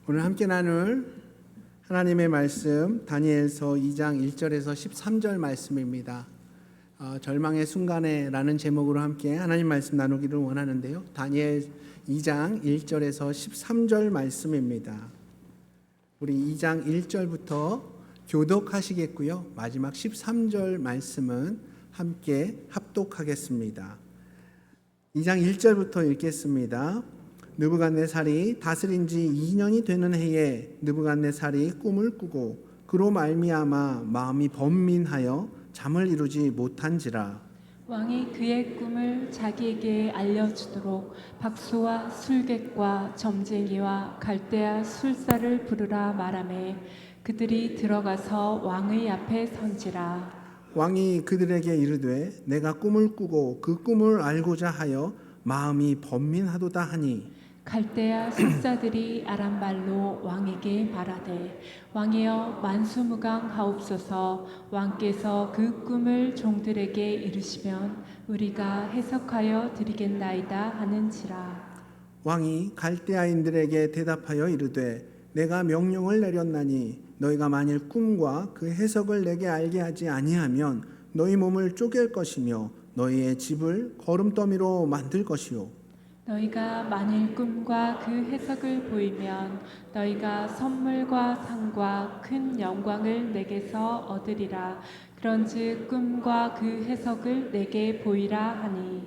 오늘 함께 나눌 하나님의 말씀 다니엘서 2장 1절에서 13절 말씀입니다. 절망의 순간에 라는 제목으로 함께 하나님 말씀 나누기를 원하는데요. 다니엘 2장 1절에서 13절 말씀입니다. 우리 2장 1절부터 교독하시겠고요. 마지막 13절 말씀은 함께 합독하겠습니다. 2장 1절부터 읽겠습니다. 느부갓네살이 다스린 지 2년이 되는 해에 느부갓네살이 꿈을 꾸고 그로 말미암아 마음이 번민하여 잠을 이루지 못한지라. 왕이 그의 꿈을 자기에게 알려주도록 박수와 술객과 점쟁이와 갈대아 술사를 부르라 말하매 그들이 들어가서 왕의 앞에 선지라. 왕이 그들에게 이르되 내가 꿈을 꾸고 그 꿈을 알고자 하여 마음이 번민하도다 하니 갈대아 술사들이 아람말로 왕에게 말하되 왕이여 만수무강하옵소서. 왕께서 그 꿈을 종들에게 이르시면 우리가 해석하여 드리겠나이다 하는지라. 왕이 갈대아인들에게 대답하여 이르되 내가 명령을 내렸나니 너희가 만일 꿈과 그 해석을 내게 알게 하지 아니하면 너희 몸을 쪼갤 것이며 너희의 집을 거름더미로 만들 것이요 너희가 만일 꿈과 그 해석을 보이면 너희가 선물과 상과 큰 영광을 내게서 얻으리라. 그런즉 꿈과 그 해석을 내게 보이라 하니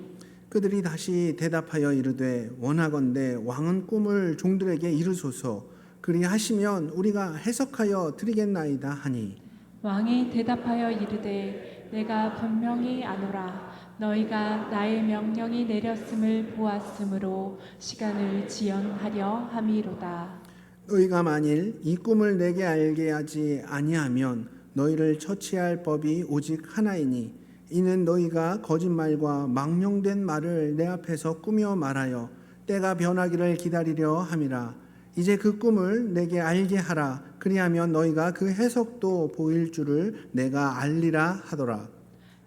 그들이 다시 대답하여 이르되 원하건대 왕은 꿈을 종들에게 이르소서. 그리하시면 우리가 해석하여 드리겠나이다 하니 왕이 대답하여 이르되 내가 분명히 아노라. 너희가 나의 명령이 내렸음을 보았으므로 시간을 지연하려 함이로다. 너희가 만일 이 꿈을 내게 알게 하지 아니하면 너희를 처치할 법이 오직 하나이니 이는 너희가 거짓말과 망령된 말을 내 앞에서 꾸며 말하여 때가 변하기를 기다리려 함이라. 이제 그 꿈을 내게 알게 하라. 그리하면 너희가 그 해석도 보일 줄을 내가 알리라 하더라.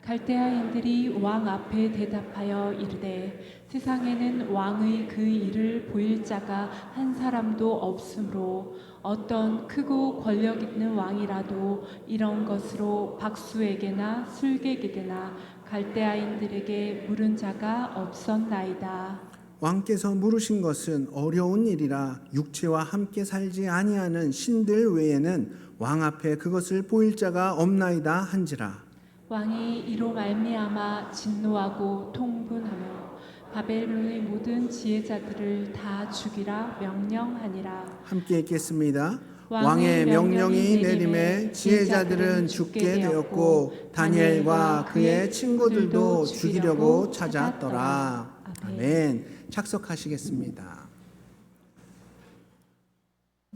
갈대아인들이 왕 앞에 대답하여 이르되 세상에는 왕의 그 일을 보일 자가 한 사람도 없으므로 어떤 크고 권력 있는 왕이라도 이런 것으로 박수에게나 술객에게나 갈대아인들에게 물은 자가 없었나이다. 왕께서 물으신 것은 어려운 일이라 육체와 함께 살지 아니하는 신들 외에는 왕 앞에 그것을 보일 자가 없나이다 한지라. 왕이 이로 말미암아 진노하고 통분하며 바벨론의 모든 지혜자들을 다 죽이라 명령하니라. 함께 읽겠습니다. 왕의 명령이 내림에 지혜자들은 죽게 되었고 다니엘과 그의 친구들도 죽이려고 찾았더라. 아멘. 착석하시겠습니다.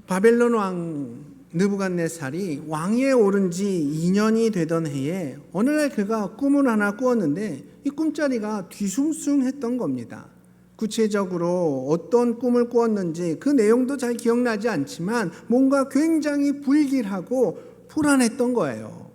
바벨론 왕 느부갓네살이 왕위에 오른 지 2년이 되던 해에 어느 날 그가 꿈을 하나 꾸었는데 이 꿈자리가 뒤숭숭했던 겁니다. 구체적으로 어떤 꿈을 꾸었는지 그 내용도 잘 기억나지 않지만 뭔가 굉장히 불길하고 불안했던 거예요.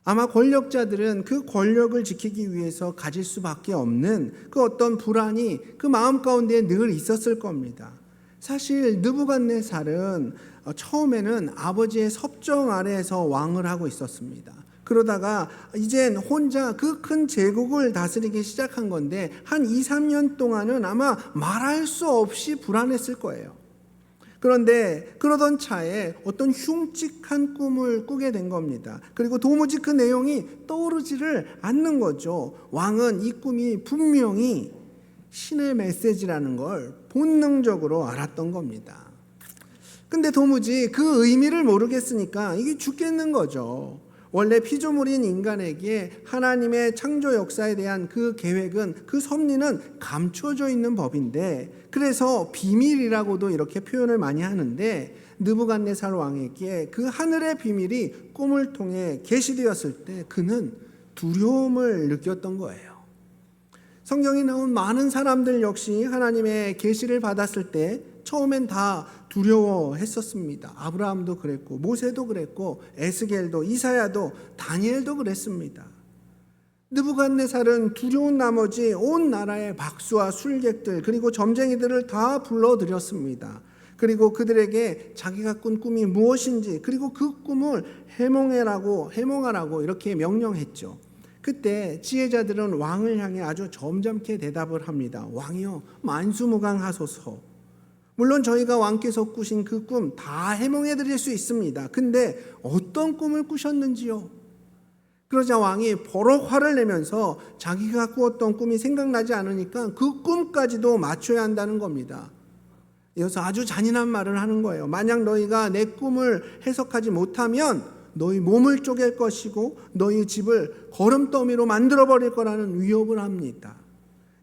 아마 권력자들은 그 권력을 지키기 위해서 가질 수밖에 없는 그 어떤 불안이 그 마음 가운데 늘 있었을 겁니다. 사실 느부갓네살은 처음에는 아버지의 섭정 아래에서 왕을 하고 있었습니다. 그러다가 이젠 혼자 그 큰 제국을 다스리기 시작한 건데 한 2, 3년 동안은 아마 말할 수 없이 불안했을 거예요. 그런데 그러던 차에 어떤 흉측한 꿈을 꾸게 된 겁니다. 그리고 도무지 그 내용이 떠오르지를 않는 거죠. 왕은 이 꿈이 분명히 신의 메시지라는 걸 본능적으로 알았던 겁니다. 근데 도무지 그 의미를 모르겠으니까 이게 죽겠는 거죠. 원래 피조물인 인간에게 하나님의 창조 역사에 대한 그 계획은, 그 섭리는 감춰져 있는 법인데, 그래서 비밀이라고도 이렇게 표현을 많이 하는데, 느부갓네살 왕에게 그 하늘의 비밀이 꿈을 통해 계시되었을 때 그는 두려움을 느꼈던 거예요. 성경에 나온 많은 사람들 역시 하나님의 계시를 받았을 때 처음엔 다 두려워했었습니다. 아브라함도 그랬고 모세도 그랬고 에스겔도 이사야도 다니엘도 그랬습니다. 느부갓네살은 두려운 나머지 온 나라의 박수와 술객들 그리고 점쟁이들을 다 불러들였습니다. 그리고 그들에게 자기가 꾼 꿈이 무엇인지, 그리고 그 꿈을 해몽하라고 이렇게 명령했죠. 그때 지혜자들은 왕을 향해 아주 점잖게 대답을 합니다. 왕이여, 만수무강하소서. 물론 저희가 왕께서 꾸신 그 꿈 다 해몽해 드릴 수 있습니다. 근데 어떤 꿈을 꾸셨는지요? 그러자 왕이 버럭 화를 내면서 자기가 꾸었던 꿈이 생각나지 않으니까 그 꿈까지도 맞춰야 한다는 겁니다. 이어서 아주 잔인한 말을 하는 거예요. 만약 너희가 내 꿈을 해석하지 못하면 너희 몸을 쪼갤 것이고 너희 집을 거름더미로 만들어버릴 거라는 위협을 합니다.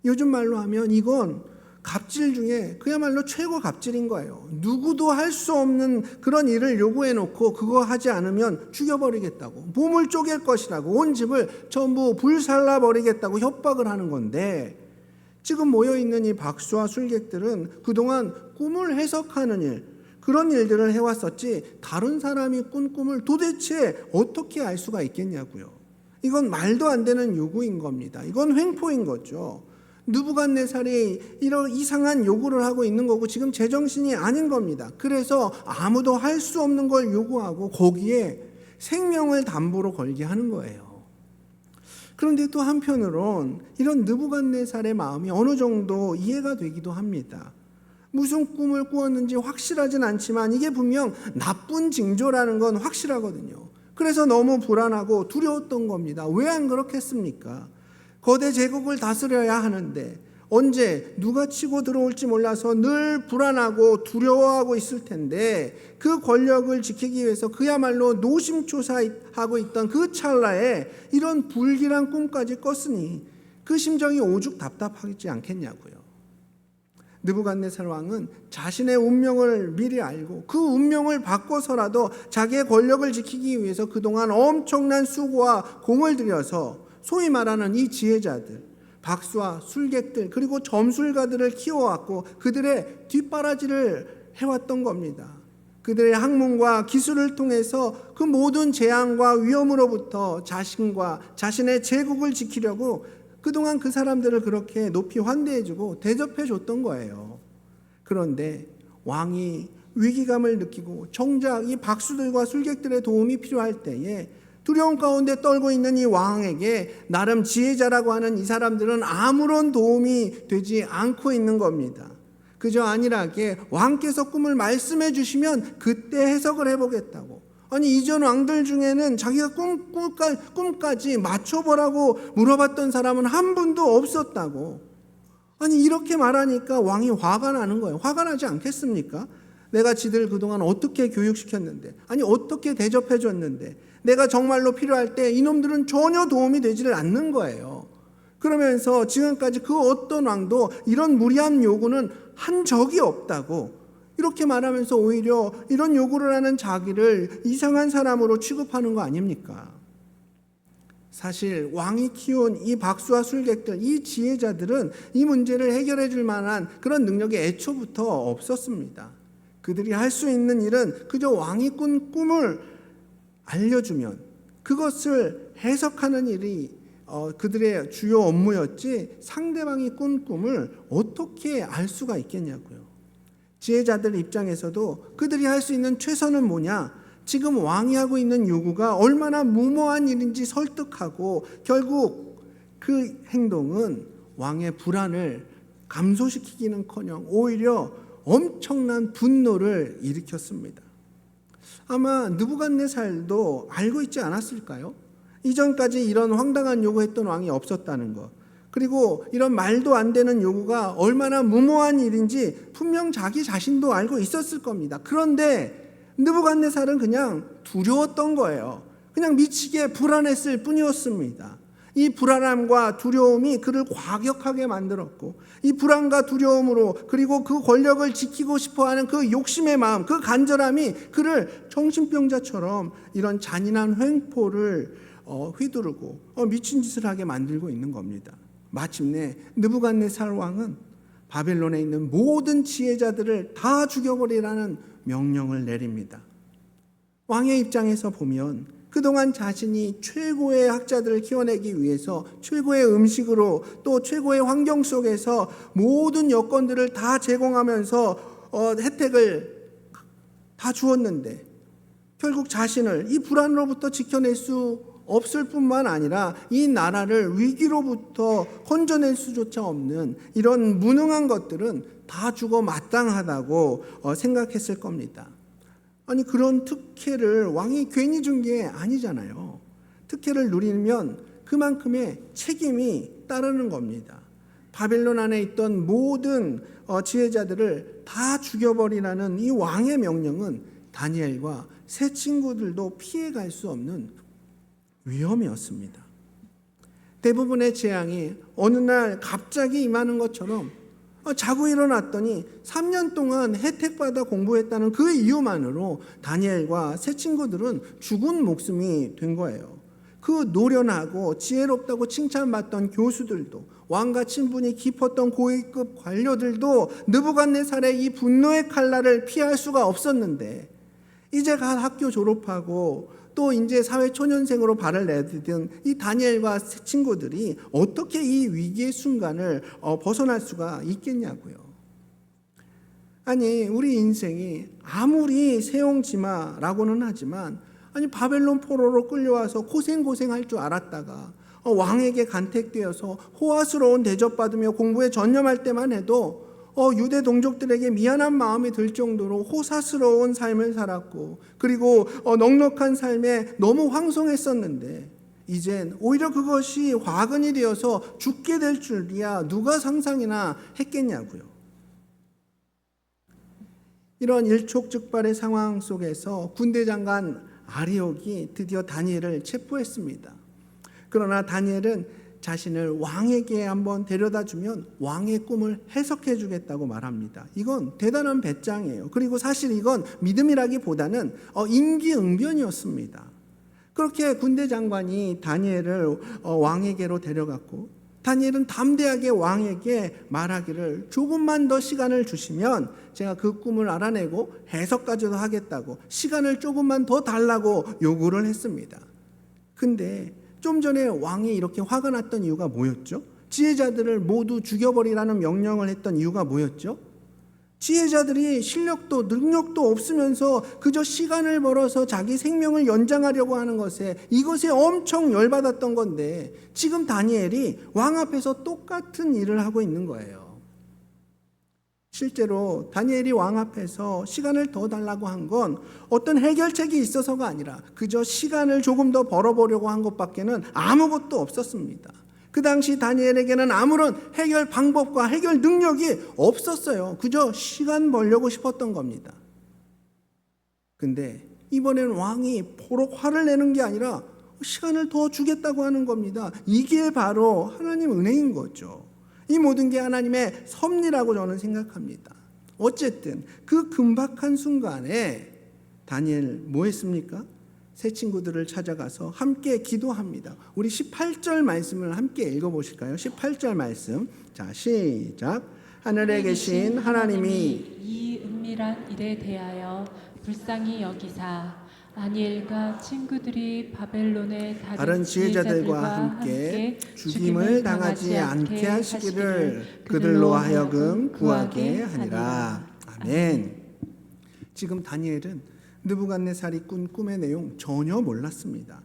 요즘 말로 하면 이건 갑질 중에 그야말로 최고 갑질인 거예요. 누구도 할 수 없는 그런 일을 요구해놓고 그거 하지 않으면 죽여버리겠다고, 몸을 쪼갤 것이라고, 온 집을 전부 불살라버리겠다고 협박을 하는 건데, 지금 모여있는 이 박수와 술객들은 그동안 꿈을 해석하는 일, 그런 일들을 해왔었지 다른 사람이 꾼 꿈을 도대체 어떻게 알 수가 있겠냐고요. 이건 말도 안 되는 요구인 겁니다. 이건 횡포인 거죠. 느부갓네살이 이런 이상한 요구를 하고 있는 거고 지금 제정신이 아닌 겁니다. 그래서 아무도 할 수 없는 걸 요구하고 거기에 생명을 담보로 걸게 하는 거예요. 그런데 또 한편으론 이런 느부갓네살의 마음이 어느 정도 이해가 되기도 합니다. 무슨 꿈을 꾸었는지 확실하진 않지만 이게 분명 나쁜 징조라는 건 확실하거든요. 그래서 너무 불안하고 두려웠던 겁니다. 왜 안 그렇겠습니까? 거대 제국을 다스려야 하는데 언제 누가 치고 들어올지 몰라서 늘 불안하고 두려워하고 있을 텐데 그 권력을 지키기 위해서 그야말로 노심초사하고 있던 그 찰나에 이런 불길한 꿈까지 꿨으니 그 심정이 오죽 답답하지 않겠냐고요. 느부갓네살 왕은 자신의 운명을 미리 알고 그 운명을 바꿔서라도 자기의 권력을 지키기 위해서 그동안 엄청난 수고와 공을 들여서 소위 말하는 이 지혜자들, 박수와 술객들, 그리고 점술가들을 키워왔고 그들의 뒷바라지를 해왔던 겁니다. 그들의 학문과 기술을 통해서 그 모든 재앙과 위험으로부터 자신과 자신의 제국을 지키려고 그동안 그 사람들을 그렇게 높이 환대해주고 대접해줬던 거예요. 그런데 왕이 위기감을 느끼고 정작 이 박수들과 술객들의 도움이 필요할 때에 두려움 가운데 떨고 있는 이 왕에게 나름 지혜자라고 하는 이 사람들은 아무런 도움이 되지 않고 있는 겁니다. 그저 안일하게 왕께서 꿈을 말씀해 주시면 그때 해석을 해보겠다고. 아니 이전 왕들 중에는 자기가 꿈까지 맞춰보라고 물어봤던 사람은 한 분도 없었다고. 아니 이렇게 말하니까 왕이 화가 나는 거예요. 화가 나지 않겠습니까? 내가 지들 그동안 어떻게 교육시켰는데, 아니 어떻게 대접해줬는데, 내가 정말로 필요할 때 이놈들은 전혀 도움이 되지를 않는 거예요. 그러면서 지금까지 그 어떤 왕도 이런 무리한 요구는 한 적이 없다고 이렇게 말하면서 오히려 이런 요구를 하는 자기를 이상한 사람으로 취급하는 거 아닙니까? 사실 왕이 키운 이 박수와 술객들, 이 지혜자들은 이 문제를 해결해 줄 만한 그런 능력이 애초부터 없었습니다. 그들이 할 수 있는 일은 그저 왕이 꾼 꿈을 알려주면 그것을 해석하는 일이 그들의 주요 업무였지 상대방이 꾼 꿈을 어떻게 알 수가 있겠냐고요. 지혜자들 입장에서도 그들이 할 수 있는 최선은 뭐냐? 지금 왕이 하고 있는 요구가 얼마나 무모한 일인지 설득하고 결국 그 행동은 왕의 불안을 감소시키기는커녕 오히려 엄청난 분노를 일으켰습니다. 아마 느부갓네살도 알고 있지 않았을까요? 이전까지 이런 황당한 요구했던 왕이 없었다는 것, 그리고 이런 말도 안 되는 요구가 얼마나 무모한 일인지 분명 자기 자신도 알고 있었을 겁니다. 그런데 느부갓네살은 그냥 두려웠던 거예요. 그냥 미치게 불안했을 뿐이었습니다. 이 불안함과 두려움이 그를 과격하게 만들었고 이 불안과 두려움으로 그리고 그 권력을 지키고 싶어하는 그 욕심의 마음, 그 간절함이 그를 정신병자처럼 이런 잔인한 횡포를 휘두르고 미친 짓을 하게 만들고 있는 겁니다. 마침내 느부갓네살 왕은 바벨론에 있는 모든 지혜자들을 다 죽여버리라는 명령을 내립니다. 왕의 입장에서 보면 그동안 자신이 최고의 학자들을 키워내기 위해서 최고의 음식으로 또 최고의 환경 속에서 모든 여건들을 다 제공하면서 혜택을 다 주었는데 결국 자신을 이 불안으로부터 지켜낼 수 없을 뿐만 아니라 이 나라를 위기로부터 건져낼 수조차 없는 이런 무능한 것들은 다 죽어 마땅하다고 생각했을 겁니다. 아니 그런 특혜를 왕이 괜히 준 게 아니잖아요. 특혜를 누리면 그만큼의 책임이 따르는 겁니다. 바벨론 안에 있던 모든 지혜자들을 다 죽여버리라는 이 왕의 명령은 다니엘과 세 친구들도 피해갈 수 없는 위험이었습니다. 대부분의 재앙이 어느 날 갑자기 임하는 것처럼 자고 일어났더니 3년 동안 혜택받아 공부했다는 그 이유만으로 다니엘과 세 친구들은 죽은 목숨이 된 거예요. 그 노련하고 지혜롭다고 칭찬받던 교수들도 왕과 친분이 깊었던 고위급 관료들도 느부갓네살의 이 분노의 칼날을 피할 수가 없었는데 이제 갓 학교 졸업하고 또 이제 사회 초년생으로 발을 내디딘 이 다니엘과 세 친구들이 어떻게 이 위기의 순간을 벗어날 수가 있겠냐고요. 아니 우리 인생이 아무리 세옹지마라고는 하지만 아니 바벨론 포로로 끌려와서 고생할 줄 알았다가 왕에게 간택되어서 호화스러운 대접받으며 공부에 전념할 때만 해도 유대 동족들에게 미안한 마음이 들 정도로 호사스러운 삶을 살았고 그리고 넉넉한 삶에 너무 황송했었는데 이젠 오히려 그것이 화근이 되어서 죽게 될 줄이야 누가 상상이나 했겠냐고요. 이런 일촉즉발의 상황 속에서 군대 장관 아리옥이 드디어 다니엘을 체포했습니다. 그러나 다니엘은 자신을 왕에게 한번 데려다 주면 왕의 꿈을 해석해 주겠다고 말합니다. 이건 대단한 배짱이에요. 그리고 사실 이건 믿음이라기보다는 임기응변이었습니다. 그렇게 군대 장관이 다니엘을 왕에게로 데려갔고 다니엘은 담대하게 왕에게 말하기를 조금만 더 시간을 주시면 제가 그 꿈을 알아내고 해석까지도 하겠다고 시간을 조금만 더 달라고 요구를 했습니다. 근데 좀 전에 왕이 이렇게 화가 났던 이유가 뭐였죠? 지혜자들을 모두 죽여버리라는 명령을 했던 이유가 뭐였죠? 지혜자들이 실력도 능력도 없으면서 그저 시간을 벌어서 자기 생명을 연장하려고 하는 이것에 엄청 열받았던 건데 지금 다니엘이 왕 앞에서 똑같은 일을 하고 있는 거예요. 실제로 다니엘이 왕 앞에서 시간을 더 달라고 한 건 어떤 해결책이 있어서가 아니라 그저 시간을 조금 더 벌어보려고 한 것밖에는 아무것도 없었습니다. 그 당시 다니엘에게는 아무런 해결 방법과 해결 능력이 없었어요. 그저 시간 벌려고 싶었던 겁니다. 근데 이번에는 왕이 포록 화를 내는 게 아니라 시간을 더 주겠다고 하는 겁니다. 이게 바로 하나님 은혜인 거죠. 이 모든 게 하나님의 섭리라고 저는 생각합니다. 어쨌든 그 금박한 순간에 다니엘 뭐 했습니까? 새 친구들을 찾아가서 함께 기도합니다. 우리 18절 말씀을 함께 읽어보실까요? 18절 말씀. 자, 시작. 하늘에 계신 하나님이 이 은밀한 일에 대하여 불쌍히 여기사 다니엘과 친구들이 바벨론의 다른 지혜자들과 함께 죽임을 당하지 않게 하시기를 그들로 하여금 구하게 하니라. 아멘. 지금 다니엘은 느부갓네살이 꾼 꿈의 내용 전혀 몰랐습니다.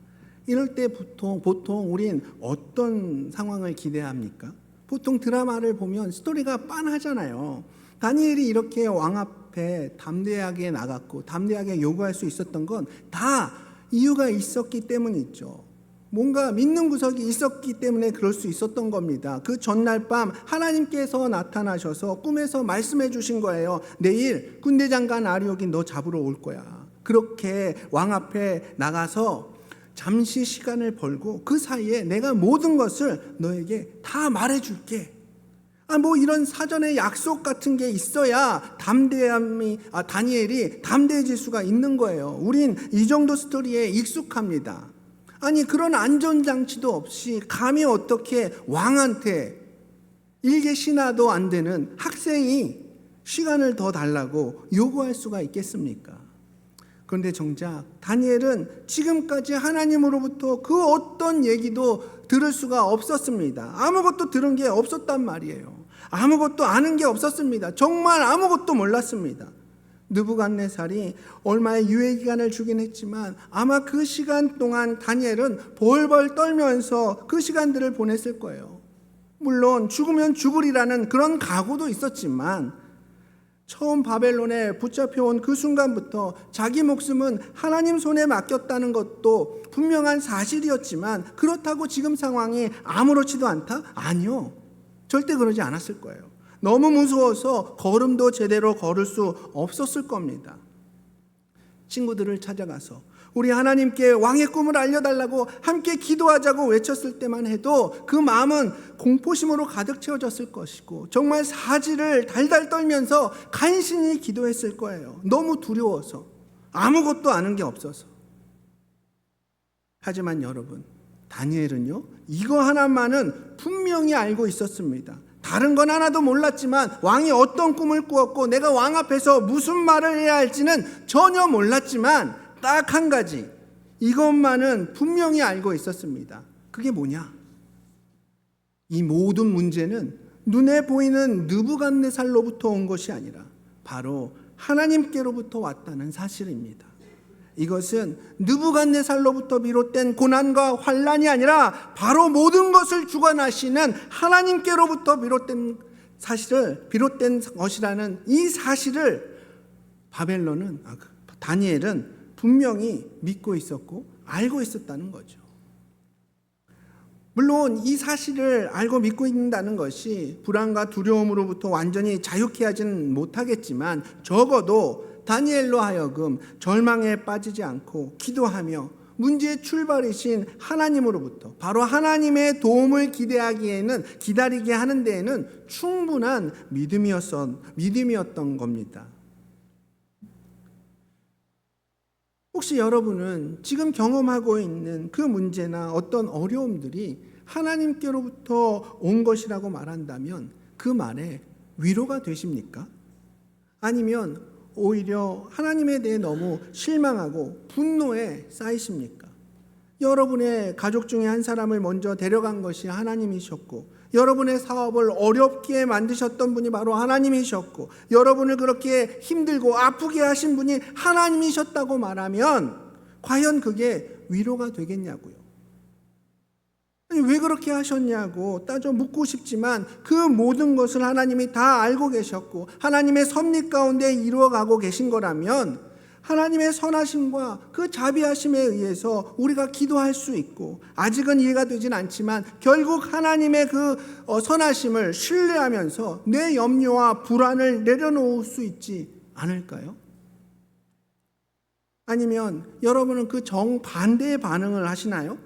이럴 때 보통 우린 어떤 상황을 기대합니까? 보통 드라마를 보면 스토리가 빤하잖아요. 다니엘이 이렇게 왕 앞에 담대하게 나갔고 담대하게 요구할 수 있었던 건 다 이유가 있었기 때문이죠. 뭔가 믿는 구석이 있었기 때문에 그럴 수 있었던 겁니다. 그 전날 밤 하나님께서 나타나셔서 꿈에서 말씀해 주신 거예요. 내일 군대 장관 아리옥이 너 잡으러 올 거야. 그렇게 왕 앞에 나가서 잠시 시간을 벌고 그 사이에 내가 모든 것을 너에게 다 말해줄게. 뭐 이런 사전에 약속 같은 게 있어야 다니엘이 담대해질 수가 있는 거예요. 우린 이 정도 스토리에 익숙합니다. 아니 그런 안전장치도 없이 감히 어떻게 왕한테 일개 신하도 안 되는 학생이 시간을 더 달라고 요구할 수가 있겠습니까? 그런데 정작 다니엘은 지금까지 하나님으로부터 그 어떤 얘기도 들을 수가 없었습니다. 아무것도 들은 게 없었단 말이에요. 아무것도 아는 게 없었습니다. 정말 아무것도 몰랐습니다. 느부갓네살이 얼마의 유예 기간을 주긴 했지만 아마 그 시간 동안 다니엘은 벌벌 떨면서 그 시간들을 보냈을 거예요. 물론 죽으면 죽으리라는 그런 각오도 있었지만 처음 바벨론에 붙잡혀온 그 순간부터 자기 목숨은 하나님 손에 맡겼다는 것도 분명한 사실이었지만 그렇다고 지금 상황이 아무렇지도 않다? 아니요. 절대 그러지 않았을 거예요. 너무 무서워서 걸음도 제대로 걸을 수 없었을 겁니다. 친구들을 찾아가서 우리 하나님께 왕의 꿈을 알려달라고 함께 기도하자고 외쳤을 때만 해도 그 마음은 공포심으로 가득 채워졌을 것이고 정말 사지를 달달 떨면서 간신히 기도했을 거예요. 너무 두려워서, 아무것도 아는 게 없어서. 하지만 여러분, 다니엘은요, 이거 하나만은 분명히 알고 있었습니다. 다른 건 하나도 몰랐지만 왕이 어떤 꿈을 꾸었고 내가 왕 앞에서 무슨 말을 해야 할지는 전혀 몰랐지만 딱 한 가지, 이것만은 분명히 알고 있었습니다. 그게 뭐냐? 이 모든 문제는 눈에 보이는 느부갓네살로부터 온 것이 아니라 바로 하나님께로부터 왔다는 사실입니다. 이것은 느부갓네살로부터 비롯된 고난과 환난이 아니라 바로 모든 것을 주관하시는 하나님께로부터 비롯된 것이라는 이 사실을 다니엘은 분명히 믿고 있었고 알고 있었다는 거죠. 물론 이 사실을 알고 믿고 있는다는 것이 불안과 두려움으로부터 완전히 자유케 하지는 못하겠지만 적어도 다니엘로 하여금 절망에 빠지지 않고 기도하며 문제의 출발이신 하나님으로부터 바로 하나님의 도움을 기다리게 하는 데에는 충분한 믿음이었던 겁니다. 혹시 여러분은 지금 경험하고 있는 그 문제나 어떤 어려움들이 하나님께로부터 온 것이라고 말한다면 그 말에 위로가 되십니까? 아니면 오히려 하나님에 대해 너무 실망하고 분노에 쌓이십니까? 여러분의 가족 중에 한 사람을 먼저 데려간 것이 하나님이셨고 여러분의 사업을 어렵게 만드셨던 분이 바로 하나님이셨고 여러분을 그렇게 힘들고 아프게 하신 분이 하나님이셨다고 말하면 과연 그게 위로가 되겠냐고요. 아니, 왜 그렇게 하셨냐고 따져 묻고 싶지만 그 모든 것을 하나님이 다 알고 계셨고 하나님의 섭리 가운데 이루어가고 계신 거라면 하나님의 선하심과 그 자비하심에 의해서 우리가 기도할 수 있고 아직은 이해가 되진 않지만 결국 하나님의 그 선하심을 신뢰하면서 내 염려와 불안을 내려놓을 수 있지 않을까요? 아니면 여러분은 그 정반대의 반응을 하시나요?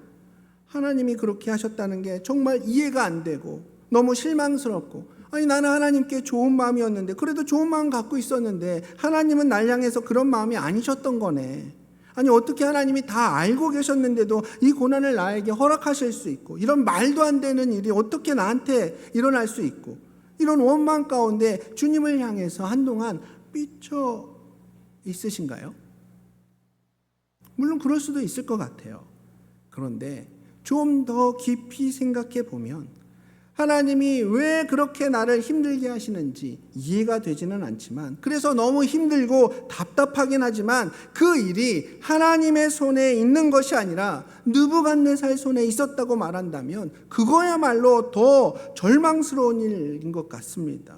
하나님이 그렇게 하셨다는 게 정말 이해가 안 되고 너무 실망스럽고 아니 나는 하나님께 좋은 마음이었는데 그래도 좋은 마음 갖고 있었는데 하나님은 날 향해서 그런 마음이 아니셨던 거네. 아니 어떻게 하나님이 다 알고 계셨는데도 이 고난을 나에게 허락하실 수 있고 이런 말도 안 되는 일이 어떻게 나한테 일어날 수 있고 이런 원망 가운데 주님을 향해서 한동안 삐쳐 있으신가요? 물론 그럴 수도 있을 것 같아요. 그런데 좀 더 깊이 생각해 보면 하나님이 왜 그렇게 나를 힘들게 하시는지 이해가 되지는 않지만 그래서 너무 힘들고 답답하긴 하지만 그 일이 하나님의 손에 있는 것이 아니라 느부갓네살 손에 있었다고 말한다면 그거야말로 더 절망스러운 일인 것 같습니다.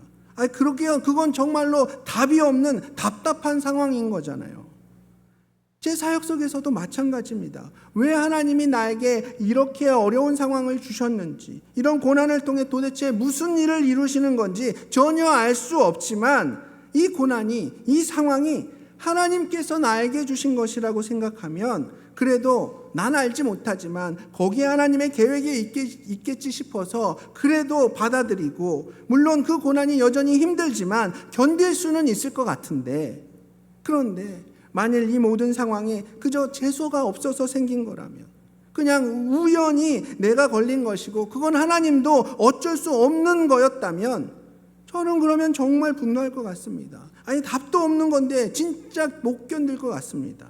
그건 정말로 답이 없는 답답한 상황인 거잖아요. 제 사역 속에서도 마찬가지입니다. 왜 하나님이 나에게 이렇게 어려운 상황을 주셨는지, 이런 고난을 통해 도대체 무슨 일을 이루시는 건지 전혀 알 수 없지만 이 고난이, 이 상황이 하나님께서 나에게 주신 것이라고 생각하면 그래도 난 알지 못하지만 거기에 하나님의 계획이 있겠지 싶어서 그래도 받아들이고 물론 그 고난이 여전히 힘들지만 견딜 수는 있을 것 같은데 그런데 만일 이 모든 상황이 그저 재수가 없어서 생긴 거라면 그냥 우연히 내가 걸린 것이고 그건 하나님도 어쩔 수 없는 거였다면 저는 그러면 정말 분노할 것 같습니다. 아니 답도 없는 건데 진짜 못 견딜 것 같습니다.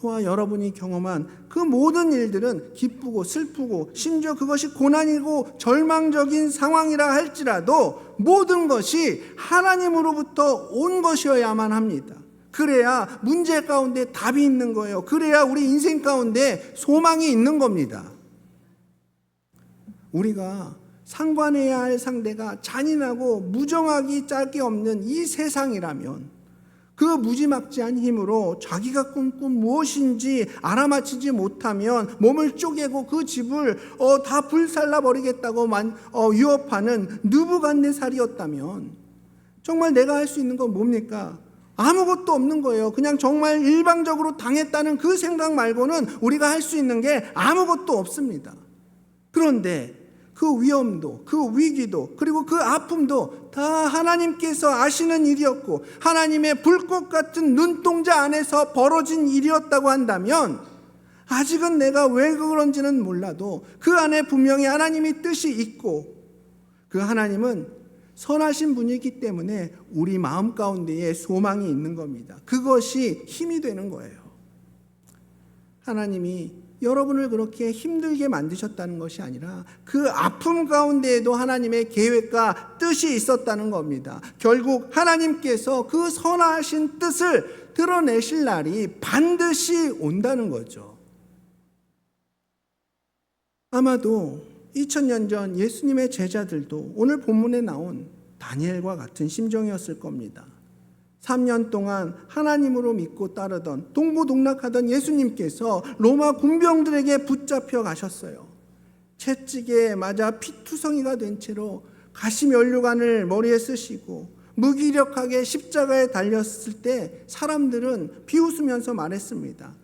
저와 여러분이 경험한 그 모든 일들은 기쁘고 슬프고 심지어 그것이 고난이고 절망적인 상황이라 할지라도 모든 것이 하나님으로부터 온 것이어야만 합니다. 그래야 문제 가운데 답이 있는 거예요. 그래야 우리 인생 가운데 소망이 있는 겁니다. 우리가 상관해야 할 상대가 잔인하고 무정하기 짝이 없는 이 세상이라면 그 무지막지한 힘으로 자기가 꿈꾼 무엇인지 알아맞히지 못하면 몸을 쪼개고 그 집을 다 불살라 버리겠다고 위협하는 느부갓네살이었다면 정말 내가 할 수 있는 건 뭡니까? 아무것도 없는 거예요. 그냥 정말 일방적으로 당했다는 그 생각 말고는 우리가 할 수 있는 게 아무것도 없습니다. 그런데 그 위험도, 그 위기도, 그리고 그 아픔도 다 하나님께서 아시는 일이었고 하나님의 불꽃 같은 눈동자 안에서 벌어진 일이었다고 한다면 아직은 내가 왜 그런지는 몰라도 그 안에 분명히 하나님의 뜻이 있고 그 하나님은 선하신 분이기 때문에 우리 마음 가운데에 소망이 있는 겁니다. 그것이 힘이 되는 거예요. 하나님이 여러분을 그렇게 힘들게 만드셨다는 것이 아니라 그 아픔 가운데에도 하나님의 계획과 뜻이 있었다는 겁니다. 결국 하나님께서 그 선하신 뜻을 드러내실 날이 반드시 온다는 거죠. 아마도 2000년 전 예수님의 제자들도 오늘 본문에 나온 다니엘과 같은 심정이었을 겁니다. 3년 동안 하나님으로 믿고 따르던 동고동락하던 예수님께서 로마 군병들에게 붙잡혀 가셨어요. 채찍에 맞아 피투성이가 된 채로 가시면류관을 머리에 쓰시고 무기력하게 십자가에 달렸을 때 사람들은 비웃으면서 말했습니다.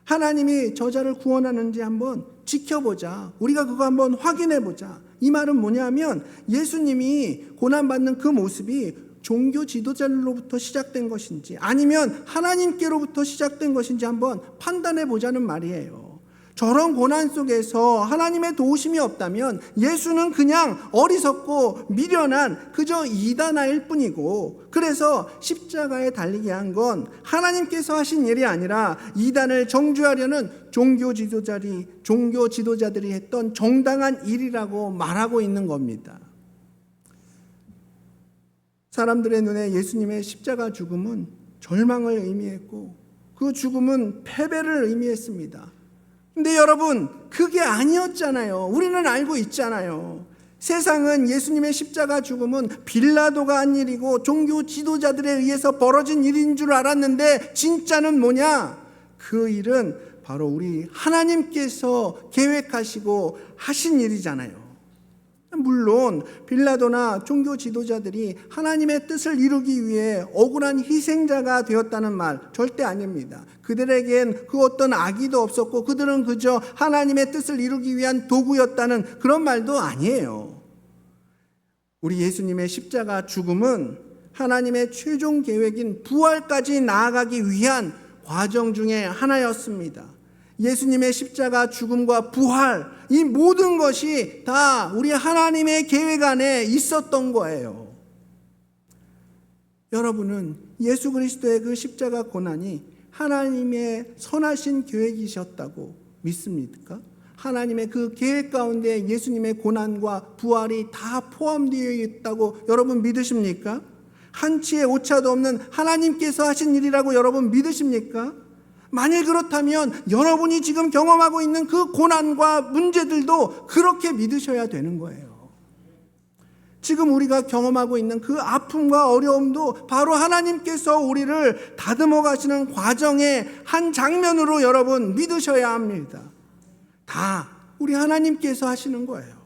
하나님이 저자를 구원하는지 한번 지켜보자. 우리가 그거 한번 확인해보자. 이 말은 뭐냐면 예수님이 고난받는 그 모습이 종교 지도자로부터 시작된 것인지 아니면 하나님께로부터 시작된 것인지 한번 판단해 보자는 말이에요. 저런 고난 속에서 하나님의 도우심이 없다면 예수는 그냥 어리석고 미련한 그저 이단아일 뿐이고 그래서 십자가에 달리게 한 건 하나님께서 하신 일이 아니라 이단을 정죄하려는 종교 지도자들이 했던 정당한 일이라고 말하고 있는 겁니다. 사람들의 눈에 예수님의 십자가 죽음은 절망을 의미했고 그 죽음은 패배를 의미했습니다. 근데 여러분 그게 아니었잖아요. 우리는 알고 있잖아요. 세상은 예수님의 십자가 죽음은 빌라도가 한 일이고 종교 지도자들에 의해서 벌어진 일인 줄 알았는데 진짜는 뭐냐? 그 일은 바로 우리 하나님께서 계획하시고 하신 일이잖아요. 물론 빌라도나 종교 지도자들이 하나님의 뜻을 이루기 위해 억울한 희생자가 되었다는 말 절대 아닙니다. 그들에겐 그 어떤 악의도 없었고 그들은 그저 하나님의 뜻을 이루기 위한 도구였다는 그런 말도 아니에요. 우리 예수님의 십자가 죽음은 하나님의 최종 계획인 부활까지 나아가기 위한 과정 중에 하나였습니다. 예수님의 십자가 죽음과 부활, 이 모든 것이 다 우리 하나님의 계획 안에 있었던 거예요. 여러분은 예수 그리스도의 그 십자가 고난이 하나님의 선하신 계획이셨다고 믿습니까? 하나님의 그 계획 가운데 예수님의 고난과 부활이 다 포함되어 있다고 여러분 믿으십니까? 한치의 오차도 없는 하나님께서 하신 일이라고 여러분 믿으십니까? 만일 그렇다면 여러분이 지금 경험하고 있는 그 고난과 문제들도 그렇게 믿으셔야 되는 거예요. 지금 우리가 경험하고 있는 그 아픔과 어려움도 바로 하나님께서 우리를 다듬어 가시는 과정의 한 장면으로 여러분 믿으셔야 합니다. 다 우리 하나님께서 하시는 거예요.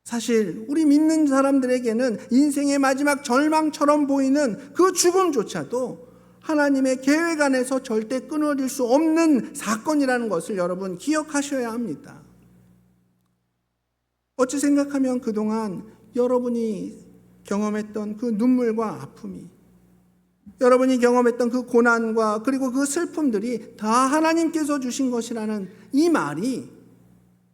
사실 우리 믿는 사람들에게는 인생의 마지막 절망처럼 보이는 그 죽음조차도 하나님의 계획 안에서 절대 끊어질 수 없는 사건이라는 것을 여러분 기억하셔야 합니다. 어찌 생각하면 그동안 여러분이 경험했던 그 눈물과 아픔이, 여러분이 경험했던 그 고난과 그리고 그 슬픔들이 다 하나님께서 주신 것이라는 이 말이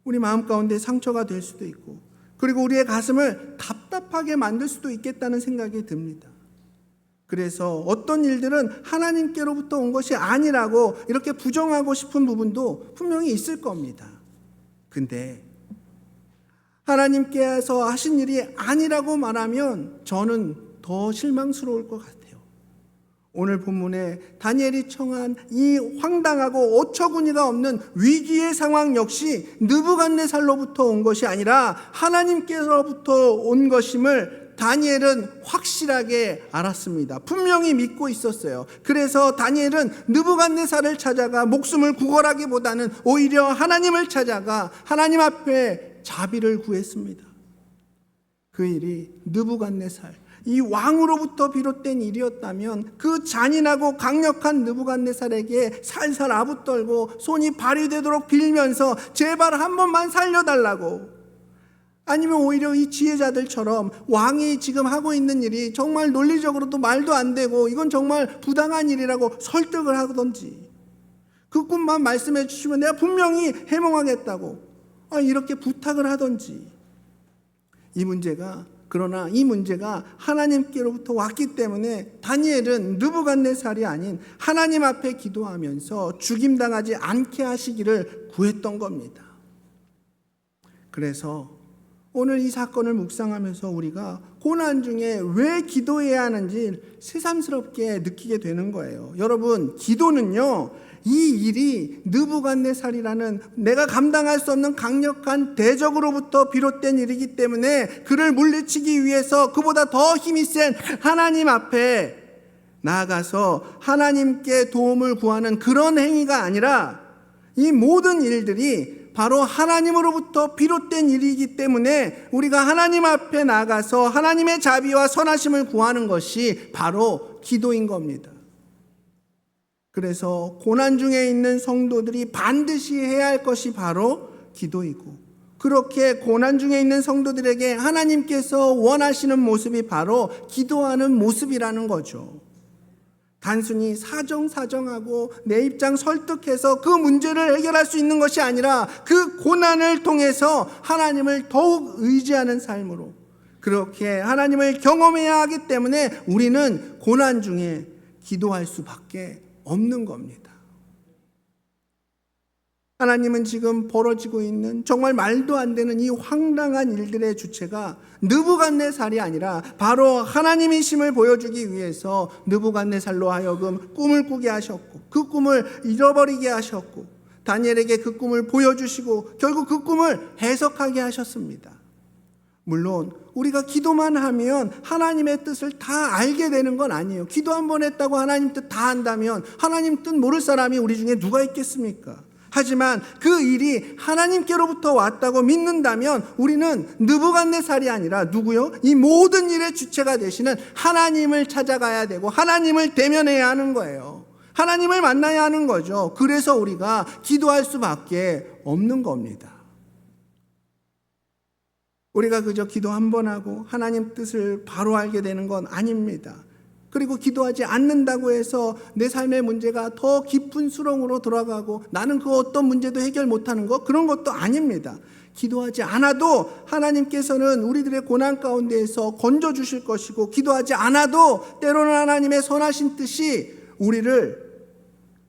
우리 마음 가운데 상처가 될 수도 있고 그리고 우리의 가슴을 답답하게 만들 수도 있겠다는 생각이 듭니다. 그래서 어떤 일들은 하나님께로부터 온 것이 아니라고 이렇게 부정하고 싶은 부분도 분명히 있을 겁니다. 근데 하나님께서 하신 일이 아니라고 말하면 저는 더 실망스러울 것 같아요. 오늘 본문에 다니엘이 청한 이 황당하고 어처구니가 없는 위기의 상황 역시 느부갓네살로부터 온 것이 아니라 하나님께로부터 온 것임을 다니엘은 확실하게 알았습니다. 분명히 믿고 있었어요. 그래서 다니엘은 느부갓네살을 찾아가 목숨을 구걸하기보다는 오히려 하나님을 찾아가 하나님 앞에 자비를 구했습니다. 그 일이 느부갓네살, 이 왕으로부터 비롯된 일이었다면 그 잔인하고 강력한 느부갓네살에게 살살 아부떨고 손이 발이 되도록 빌면서 제발 한 번만 살려달라고, 아니면 오히려 이 지혜자들처럼 왕이 지금 하고 있는 일이 정말 논리적으로도 말도 안 되고 이건 정말 부당한 일이라고 설득을 하던지, 그 꿈만 말씀해 주시면 내가 분명히 해몽하겠다고 이렇게 부탁을 하던지, 그러나 이 문제가 하나님께로부터 왔기 때문에 다니엘은 느부갓네살이 아닌 하나님 앞에 기도하면서 죽임당하지 않게 하시기를 구했던 겁니다. 그래서 오늘 이 사건을 묵상하면서 우리가 고난 중에 왜 기도해야 하는지 새삼스럽게 느끼게 되는 거예요. 여러분, 기도는요, 이 일이 느부갓네살이라는 내가 감당할 수 없는 강력한 대적으로부터 비롯된 일이기 때문에 그를 물리치기 위해서 그보다 더 힘이 센 하나님 앞에 나아가서 하나님께 도움을 구하는 그런 행위가 아니라, 이 모든 일들이 바로 하나님으로부터 비롯된 일이기 때문에 우리가 하나님 앞에 나가서 하나님의 자비와 선하심을 구하는 것이 바로 기도인 겁니다. 그래서 고난 중에 있는 성도들이 반드시 해야 할 것이 바로 기도이고, 그렇게 고난 중에 있는 성도들에게 하나님께서 원하시는 모습이 바로 기도하는 모습이라는 거죠. 단순히 사정하고 내 입장 설득해서 그 문제를 해결할 수 있는 것이 아니라 그 고난을 통해서 하나님을 더욱 의지하는 삶으로, 그렇게 하나님을 경험해야 하기 때문에 우리는 고난 중에 기도할 수밖에 없는 겁니다. 하나님은 지금 벌어지고 있는 정말 말도 안 되는 이 황당한 일들의 주체가 느부갓네살이 아니라 바로 하나님이심을 보여주기 위해서 느부갓네살로 하여금 꿈을 꾸게 하셨고, 그 꿈을 잃어버리게 하셨고, 다니엘에게 그 꿈을 보여주시고 결국 그 꿈을 해석하게 하셨습니다. 물론 우리가 기도만 하면 하나님의 뜻을 다 알게 되는 건 아니에요. 기도 한 번 했다고 하나님 뜻 다 안다면 하나님 뜻 모를 사람이 우리 중에 누가 있겠습니까? 하지만 그 일이 하나님께로부터 왔다고 믿는다면 우리는 느부갓네살이 아니라 누구요? 이 모든 일의 주체가 되시는 하나님을 찾아가야 되고 하나님을 대면해야 하는 거예요. 하나님을 만나야 하는 거죠. 그래서 우리가 기도할 수밖에 없는 겁니다. 우리가 그저 기도 한 번 하고 하나님 뜻을 바로 알게 되는 건 아닙니다. 그리고 기도하지 않는다고 해서 내 삶의 문제가 더 깊은 수렁으로 들어가고 나는 그 어떤 문제도 해결 못하는 거, 그런 것도 아닙니다. 기도하지 않아도 하나님께서는 우리들의 고난 가운데에서 건져주실 것이고, 기도하지 않아도 때로는 하나님의 선하신 뜻이 우리를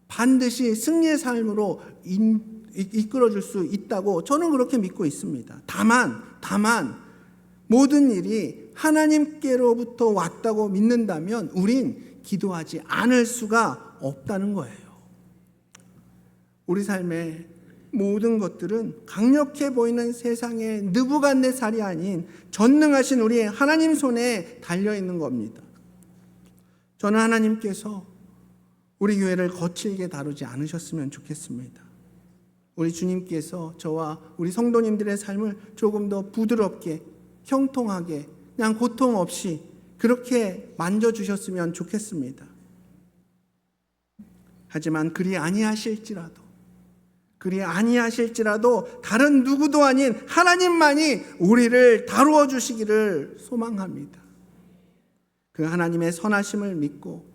반드시 승리의 삶으로 이끌어줄 수 있다고 저는 그렇게 믿고 있습니다. 다만 모든 일이 하나님께로부터 왔다고 믿는다면 우린 기도하지 않을 수가 없다는 거예요. 우리 삶의 모든 것들은 강력해 보이는 세상의 느부갓네살이 아닌 전능하신 우리 하나님 손에 달려있는 겁니다. 저는 하나님께서 우리 교회를 거칠게 다루지 않으셨으면 좋겠습니다. 우리 주님께서 저와 우리 성도님들의 삶을 조금 더 부드럽게, 형통하게, 그냥 고통 없이 그렇게 만져주셨으면 좋겠습니다. 하지만 그리 아니하실지라도 다른 누구도 아닌 하나님만이 우리를 다루어 주시기를 소망합니다. 그 하나님의 선하심을 믿고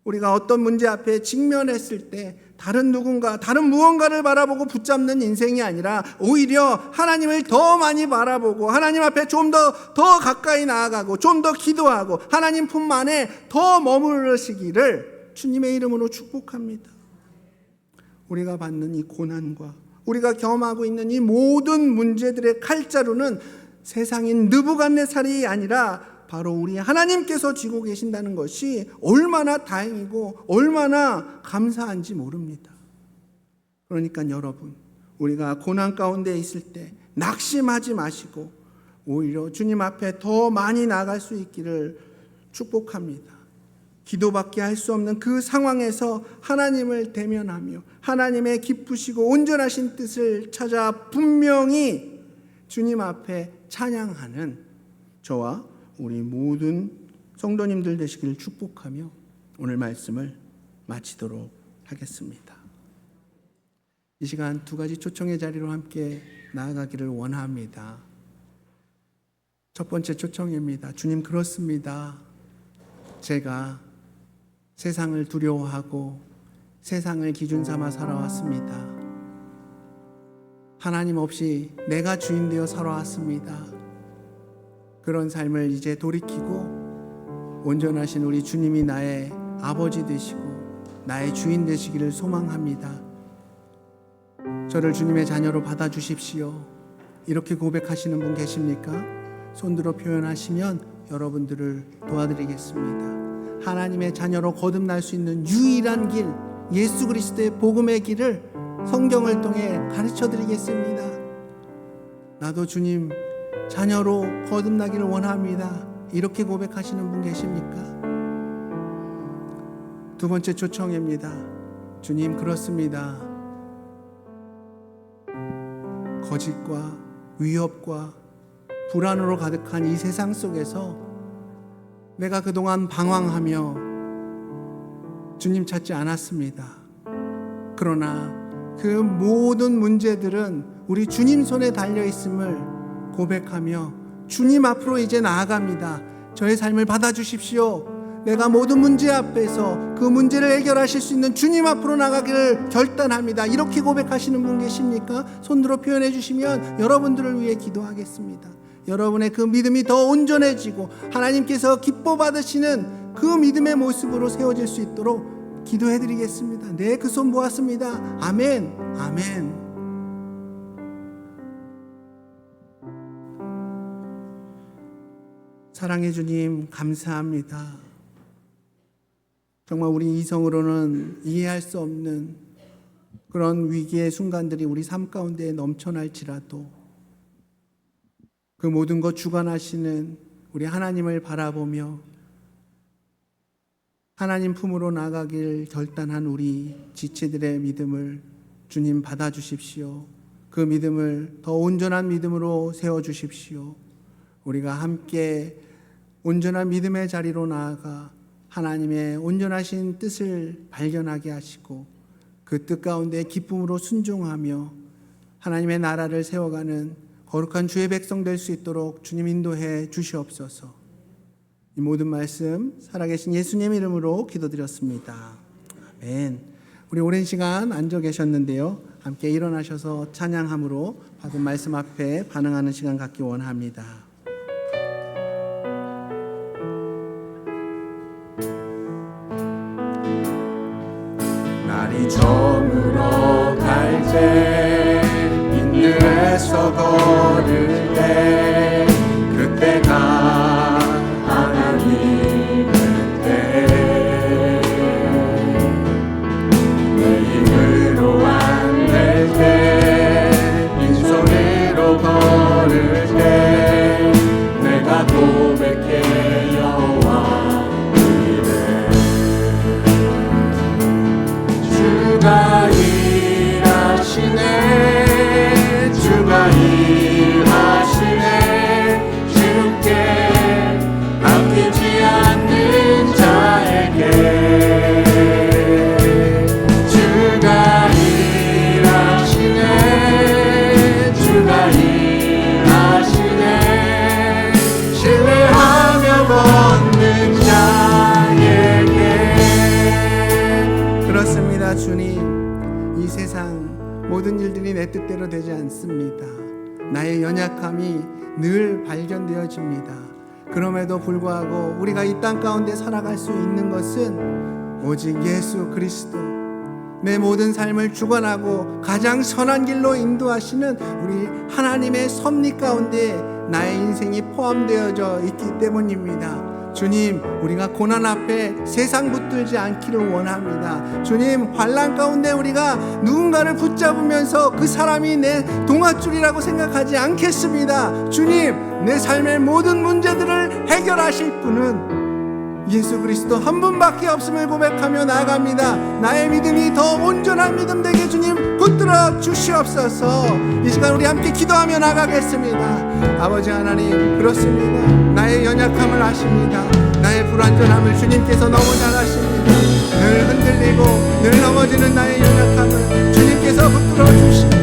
우리가 어떤 문제 앞에 직면했을 때 다른 누군가, 다른 무언가를 바라보고 붙잡는 인생이 아니라 오히려 하나님을 더 많이 바라보고 하나님 앞에 좀 더 가까이 나아가고 좀 더 기도하고 하나님 품 안에 더 머무르시기를 주님의 이름으로 축복합니다. 우리가 받는 이 고난과 우리가 경험하고 있는 이 모든 문제들의 칼자루는 세상인 느부갓네살이 아니라 바로 우리 하나님께서 쥐고 계신다는 것이 얼마나 다행이고 얼마나 감사한지 모릅니다. 그러니까 여러분, 우리가 고난 가운데 있을 때 낙심하지 마시고 오히려 주님 앞에 더 많이 나갈 수 있기를 축복합니다. 기도밖에 할 수 없는 그 상황에서 하나님을 대면하며 하나님의 기쁘시고 온전하신 뜻을 찾아 분명히 주님 앞에 찬양하는 저와 우리 모든 성도님들 되시기를 축복하며 오늘 말씀을 마치도록 하겠습니다. 이 시간 두 가지 초청의 자리로 함께 나아가기를 원합니다. 첫 번째 초청입니다. 주님, 그렇습니다. 제가 세상을 두려워하고 세상을 기준 삼아 살아왔습니다. 하나님 없이 내가 주인 되어 살아왔습니다. 그런 삶을 이제 돌이키고 온전하신 우리 주님이 나의 아버지 되시고 나의 주인 되시기를 소망합니다. 저를 주님의 자녀로 받아주십시오. 이렇게 고백하시는 분 계십니까? 손들어 표현하시면 여러분들을 도와드리겠습니다. 하나님의 자녀로 거듭날 수 있는 유일한 길, 예수 그리스도의 복음의 길을 성경을 통해 가르쳐 드리겠습니다. 나도 주님 자녀로 거듭나기를 원합니다. 이렇게 고백하시는 분 계십니까? 두 번째 초청입니다. 주님, 그렇습니다. 거짓과 위협과 불안으로 가득한 이 세상 속에서 내가 그동안 방황하며 주님 찾지 않았습니다. 그러나 그 모든 문제들은 우리 주님 손에 달려 있음을 고백하며 주님 앞으로 이제 나아갑니다. 저의 삶을 받아주십시오. 내가 모든 문제 앞에서 그 문제를 해결하실 수 있는 주님 앞으로 나가기를 결단합니다. 이렇게 고백하시는 분 계십니까? 손들어 표현해 주시면 여러분들을 위해 기도하겠습니다. 여러분의 그 믿음이 더 온전해지고 하나님께서 기뻐 받으시는 그 믿음의 모습으로 세워질 수 있도록 기도해 드리겠습니다. 네, 그 손 모았습니다. 아멘, 아멘. 사랑해 주님, 감사합니다. 정말 우리 이성으로는 이해할 수 없는 그런 위기의 순간들이 우리 삶 가운데 넘쳐날지라도 그 모든 것 주관하시는 우리 하나님을 바라보며 하나님 품으로 나가길 결단한 우리 지체들의 믿음을 주님 받아주십시오. 그 믿음을 더 온전한 믿음으로 세워주십시오. 우리가 함께 온전한 믿음의 자리로 나아가 하나님의 온전하신 뜻을 발견하게 하시고 그 뜻 가운데 기쁨으로 순종하며 하나님의 나라를 세워가는 거룩한 주의 백성 될 수 있도록 주님 인도해 주시옵소서. 이 모든 말씀 살아계신 예수님 이름으로 기도드렸습니다. 아멘. 우리 오랜 시간 앉아 계셨는데요. 함께 일어나셔서 찬양함으로 받은 말씀 앞에 반응하는 시간 갖기 원합니다. 날이 저물어 갈 때 인들에서 걸을 때 그때가 하나님의 때 내 힘으로 안 될 때 빈손으로 걸을 때 내가 고백해 여호와 이래 주가 일하시네 주가 일하시네 주님, 이 세상 모든 일들이 내 뜻대로 되지 않습니다. 나의 연약함이 늘 발견되어집니다. 그럼에도 불구하고 우리가 이 땅 가운데 살아갈 수 있는 것은 오직 예수 그리스도, 내 모든 삶을 주관하고 가장 선한 길로 인도하시는 우리 하나님의 섭리 가운데 나의 인생이 포함되어져 있기 때문입니다. 주님, 우리가 고난 앞에 세상 붙들지 않기를 원합니다. 주님, 환난 가운데 우리가 누군가를 붙잡으면서 그 사람이 내 동아줄이라고 생각하지 않겠습니다. 주님, 내 삶의 모든 문제들을 해결하실 분은 예수 그리스도 한 분밖에 없음을 고백하며 나아갑니다. 나의 믿음이 더 온전한 믿음 되게 주님 붙들어 주시옵소서. 이 시간 우리 함께 기도하며 나가겠습니다. 아버지 하나님, 그렇습니다. 나의 연약함을 아십니다. 나의 불완전함을 주님께서 너무 잘 아십니다. 늘 흔들리고 늘 넘어지는 나의 연약함을 주님께서 붙들어 주십니다.